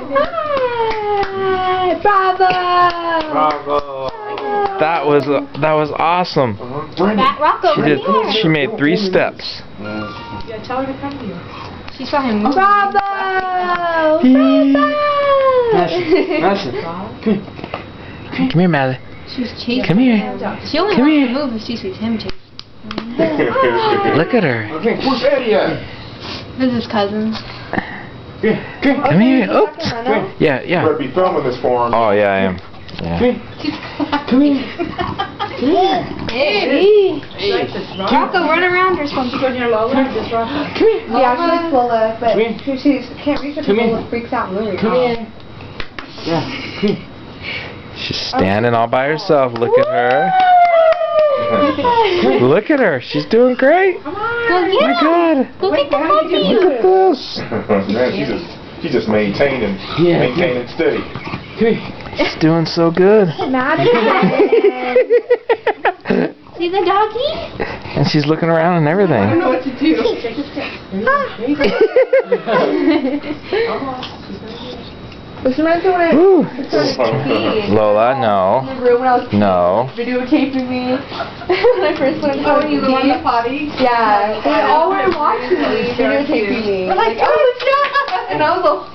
Hi. Bravo. Bravo. That was awesome. Rocco, She made 3 steps. Yeah, tell her to come here. She saw him move. Bravo. Madison. Come here, Maddie. She's chasing. Come here. She only Come wants here. to move if she sees him chasing. Look at her. Okay, where's Eddie at? This is his cousin. Come here. Oops. Yeah. Better be filming this for him. Oh yeah, I am. Yeah. Come here. Hey. Like this rock. Rocco, run around her some. She goes near Lola, just rock her. Yeah, she's Lola, but Come here. she can't reach her Come because here. Lola freaks out really. Come here. Yeah, come here. She's standing all by herself. Look at her. Look at her. She's doing great. Go Oh get my him. God. Go get the puppy. Look at this. Man, she's just maintaining steady. Come here. She's doing so good. See the doggy? And she's looking around and I don't everything. know what to do. Take a step. This reminds me when I Woo. started peeing. Lola, no. Remember when I was No. videotaping me when I first went to Oh, you go on the pee? potty? Yeah, they all were watching me, videotaping me. Like, oh, it's not. And I was all